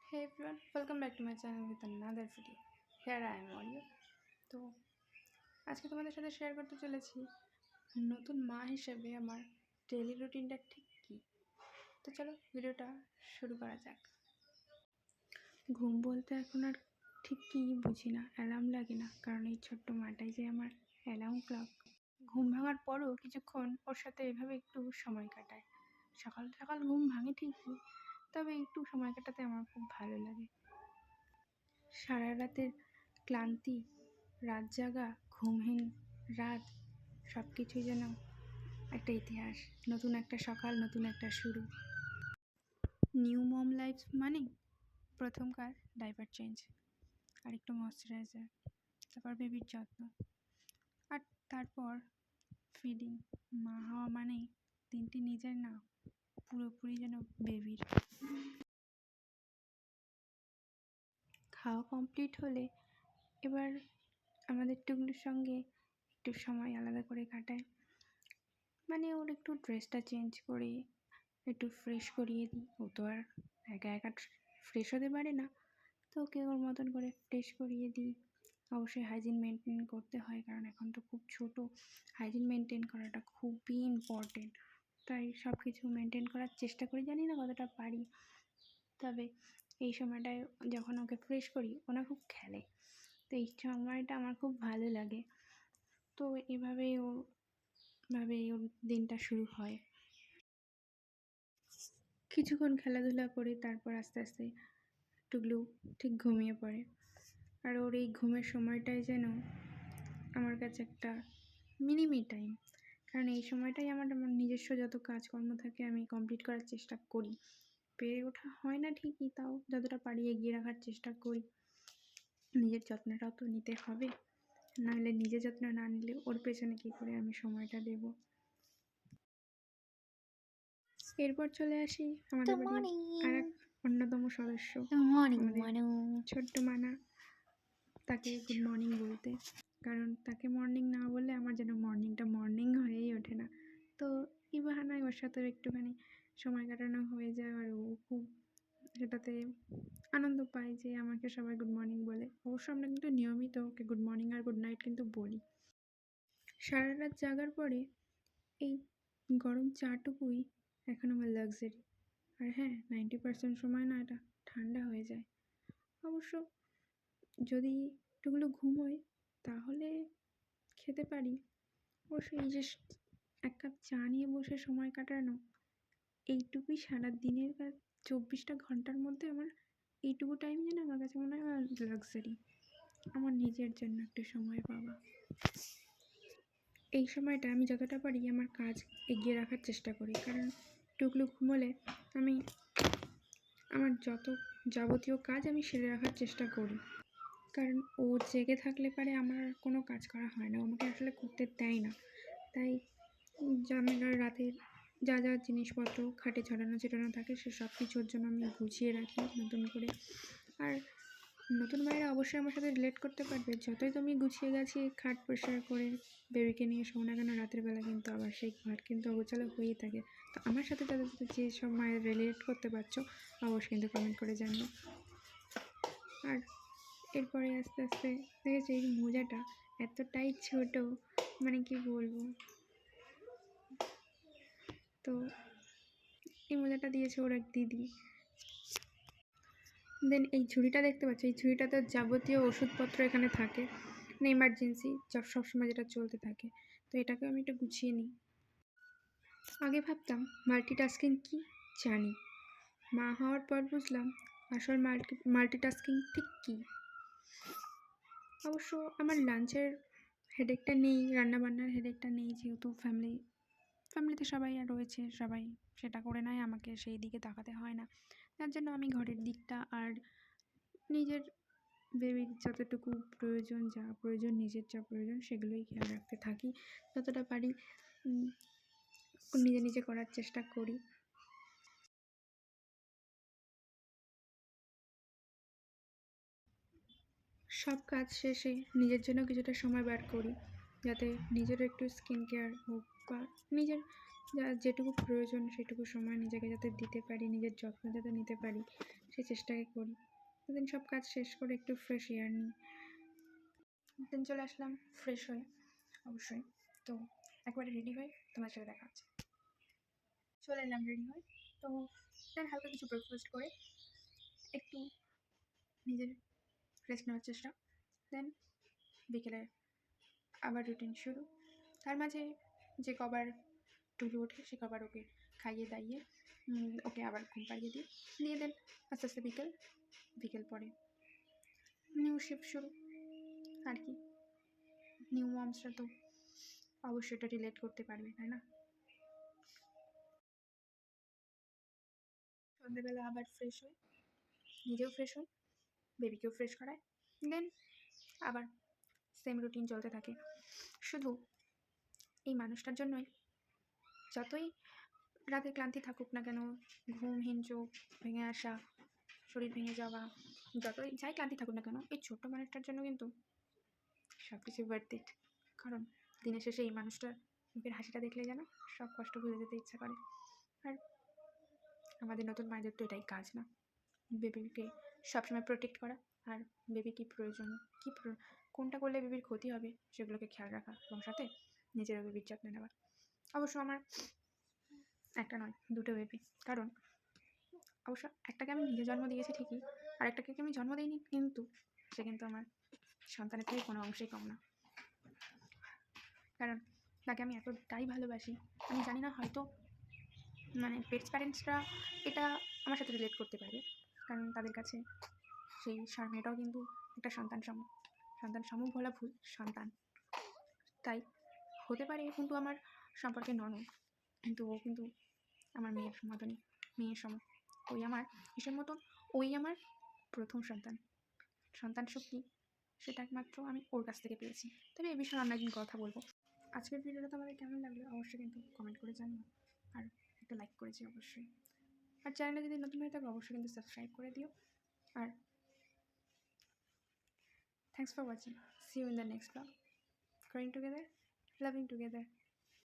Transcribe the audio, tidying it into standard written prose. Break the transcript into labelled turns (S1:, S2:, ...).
S1: Hey everyone, welcome back to my channel with another video. Here I am Audio. তো আজকে তোমাদের সাথে share করতে চলেছি নতুন মা হিসেবে আমার ডেইলি রুটিনটা ঠিক কী। তো চলো ভিডিওটা শুরু করা যাক। ঘুম বলতে এখন আর ঠিক কী বুঝি না, অ্যালার্ম লাগে না, কারণ এই ছোট্ট মাটাই যে আমার অ্যালার্ম ক্লক। ঘুম ভাঙার পরও কিছুক্ষণ ওর সাথে এভাবে একটু সময় কাটায়। সকাল সকাল ঘুম ভাঙে ঠিকই, তবে একটু সময় কাটাতে আমার খুব ভালো লাগে। সারা রাতের ক্লান্তি, রাত জাগা, ঘুমহীন রাত, সব কিছুই যেন একটা ইতিহাস। নতুন একটা সকাল, নতুন একটা শুরু। নিউ মম লাইফ মানে প্রথম কাজ ডাইপার চেঞ্জ, আর একটু ময়শ্চারাইজার, তারপর বেবির যত্ন, আর তারপর ফিডিং। মা হওয়া মানে দিনটি নিজের না, পুরোপুরি যেন বেবির। খাওয়া কমপ্লিট হলে এবার আমাদের টুকলুর সঙ্গে একটু সময় আলাদা করে কাটায়, মানে ওর একটু ড্রেসটা চেঞ্জ করে একটু ফ্রেশ করিয়ে দিই। ও তো আর একা একা ফ্রেশ হতে পারে না, তো ওকে ওর মতন করে ফ্রেশ করিয়ে দিই। অবশ্যই হাইজিন মেনটেন করতে হয়, কারণ এখন তো খুব ছোটো, হাইজিন মেনটেন করাটা খুবই ইম্পর্টেন্ট। তাই সব কিছু মেনটেন করার চেষ্টা করি, জানি না কতটা পারি। তবে এই সময়টায় যখন ওকে ফ্রেশ করি, ওনা খুব খেলে, তো এই সময়টা আমার খুব ভালো লাগে। তো এভাবেই ওর দিনটা শুরু হয়। কিছুক্ষণ খেলাধুলা করে তারপর আস্তে আস্তে টুকলু ঠিক ঘুমিয়ে পড়ে। আর ওর এই ঘুমের সময়টাই যেন আমার কাছে একটা মিনি টাইম, কারণ এই সময়টাই আমার নিজস্ব যত কাজকর্ম থাকে আমি কমপ্লিট করার চেষ্টা করি। পেরে ওঠা হয় না ঠিকই, তাও যতটা পারি এগিয়ে রাখার চেষ্টা করি। নিজের যত্নটাও তো নিতে হবে, নাহলে নিজের যত্ন না নিলে ওর পেছনে কী করে আমি সময়টা দেব। এরপর চলে আসি আমাদের বাড়ির আর এক অন্যতম সদস্য, ছোট্ট মানা। তাকে গুড মর্নিং বলতে, কারণ তাকে মর্নিং না বললে আমার যেন মর্নিংটা মর্নিং হয়েই ওঠে না। তো এই বাহানায় ওর সাথেও একটুখানি সময় কাটানো হয়ে যায়, আর ও খুব সেটাতে আনন্দ পায় যে আমাকে সবাই গুড মর্নিং বলে। অবশ্য আমরা কিন্তু নিয়মিত ওকে গুড মর্নিং আর গুড নাইট কিন্তু বলি। সারা রাত জাগার পরে এই গরম চাটুকুই এখন আমার লাক্সারি। আর হ্যাঁ, 90% সময় না এটা ঠান্ডা হয়ে যায়। অবশ্য যদি একটুগুলো ঘুমোয় তাহলে খেতে পারি। অবশ্য এই যে এক কাপ চা নিয়ে বসে সময় কাটানো, এইটুকুই সারা দিনের 24টা ঘন্টার মধ্যে আমার এইটুকু টাইম যেন আমার কাছে মনে হয় লাক্সারি, আমার নিজের জন্য একটু সময় পাওয়া। এই সময়টা আমি যতটা পারি আমার কাজ এগিয়ে রাখার চেষ্টা করি, কারণ টুকলু ঘুমোলে আমি আমার যত যাবতীয় কাজ আমি সেরে রাখার চেষ্টা করি, কারণ ও জেগে থাকলে পারে আমার কোনো কাজ করা হয় না, আমাকে আসলে করতে দেয় না। তাই জানালার রাতের যা যা জিনিসপত্র খাটে ছড়ানো থাকে সে সব কিছুর জন্য আমি গুছিয়ে রাখি নতুন করে। আর নতুন মায়েরা অবশ্যই আমার সাথে রিলেট করতে পারবে, যতই তুমি গুছিয়ে গেছি খাট পরিষ্কার করে বেবিকে নিয়ে শোও না কেন রাতের বেলা, কিন্তু আবার সেই ঘর কিন্তু অগোছালো হয়েই থাকে। তো আমার সাথে তাদের যে সব মায়ের রিলেট করতে পারছো অবশ্যই কিন্তু কমেন্ট করে জানিও। আর এরপরে আস্তে আস্তে দেখেছি এই মোজাটা এতটাই ছোট, মানে কি বলবো। তো এই মোজাটা দিয়েছে ওর এক দিদি। দেন এই ঝুড়িটা দেখতে পাচ্ছি, এই ঝুড়িটাতে যাবতীয় ওষুধপত্র এখানে থাকে, মানে এমার্জেন্সি সবসময় যেটা চলতে থাকে। তো এটাকে আমি একটু গুছিয়ে নিই। আগে ভাবতাম মাল্টিটাস্কিং কি, জানি। মা হওয়ার পর বুঝলাম আসল মাল্টিটাস্কিং ঠিক কী। অবশ্য আমার লাঞ্চের হেডেকটা নেই, রান্নাবান্নার হেডেকটা নেই, যেহেতু ফ্যামিলিতে সবাই আর রয়েছে, সবাই সেটা করে নেয়, আমাকে সেই দিকে তাকাতে হয় না। তার জন্য আমি ঘরের দিকটা আর নিজের বেবির যতটুকু প্রয়োজন, যা প্রয়োজন, নিজের যা প্রয়োজন সেগুলোই খেয়াল রাখতে থাকি। যতটা পারি নিজে নিজে করার চেষ্টা করি। সব কাজ শেষে নিজের জন্য কিছুটা সময় বার করি, যাতে নিজেরও একটু স্কিন কেয়ার হোক বা নিজের যেটুকু প্রয়োজন সেটুকু সময় নিজেকে যাতে দিতে পারি, নিজের যত্ন যাতে নিতে পারি, সেই চেষ্টাই করি। সেদিন সব কাজ শেষ করে একটু ফ্রেশ এয়ার নিই, দেন চলে আসলাম ফ্রেশ হয়ে অবশ্যই। তো একবারে রেডি হয়ে তোমার সাথে দেখা হচ্ছে। চলে এলাম রেডি হয়ে। তো দেন হালকা কিছু ব্রেকফাস্ট করে একটু নিজের রেস্ট নেওয়ার চেষ্টা। দেন বিকেলে আবার রুটিন শুরু। তার মাঝে যে কবার টুলু ওঠে সে কবার ওকে খাইয়ে দাইয়ে ওকে আবার ঘুম পাড়িয়ে দিয়ে দেন আস্তে আস্তে বিকেল পরে নিউ শিফট শুরু আর কি। নিউ মমসরা তো অবশ্যই এটা রিলেট করতে পারবে, তাই না? সন্ধ্যেবেলা আবার ফ্রেশ হই, নিজেও ফ্রেশ হই, বেবিকেও ফ্রেশ করায়, দেন আবার সেম রুটিন চলতে থাকে। শুধু এই মানুষটার জন্যই যতই রাতে ক্লান্তি থাকুক না কেন, ঘুমহীন চোখ ভেঙে আসা, শরীর ভেঙে যাওয়া, যতই যাই ক্লান্তি থাকুক না কেন, এই ছোট্ট মানুষটার জন্য কিন্তু সব কিছু ওয়ার্থ ইট। কারণ দিনের শেষে এই মানুষটার মুখের হাসিটা দেখলে যেন সব কষ্ট ভুলে যেতে ইচ্ছা করে। আর আমাদের নতুন মায়েদের তো এটাই কাজ, না? বেবিকে সবসময় প্রোটেক্ট করা, আর বেবি কী প্রয়োজন, কোনটা করলে বেবির ক্ষতি হবে সেগুলোকে খেয়াল রাখা, এবং সাথে নিজেরও বেবির যত্ন নেওয়া। অবশ্য আমার একটা নয়, দুটো বেবি। কারণ অবশ্য একটাকে আমি নিজে জন্ম দিয়েছি ঠিকই, আর একটাকে আমি জন্ম দিইনি, কিন্তু সে কিন্তু আমার সন্তানের থেকে কোনো অংশেই কম না। কারণ তাকে আমি এতটাই ভালোবাসি, আমি জানি না, হয়তো মানে পেটস প্যারেন্টসরা এটা আমার সাথে রিলেট করতে পারবে, কারণ তাদের কাছে সেই মেয়েটাও কিন্তু একটা সন্তান সমুখ বলা ভুল, সন্তান। তাই হতে পারে কিন্তু আমার সম্পর্কে ননদ, কিন্তু ও কিন্তু আমার মেয়ের মতনই, মেয়ের সম। ওই আমার কিসের মতন, ওই আমার প্রথম সন্তান শক্তি, সেটা একমাত্র আমি ওর কাছ থেকে পেয়েছি। তবে এই বিষয়ে অন্য একদিন কথা বলবো। আজকের ভিডিওটা তোমাদের কেমন লাগলো অবশ্যই কিন্তু কমেন্ট করে জানিও, আর একটা লাইক করেছি অবশ্যই। আর চ্যানেলে যদি নতুন হয়ে থাকে অবশ্যই কিন্তু সাবস্ক্রাইব করে দিও। আর thanks for watching, see you in the next blog, growing together, loving together.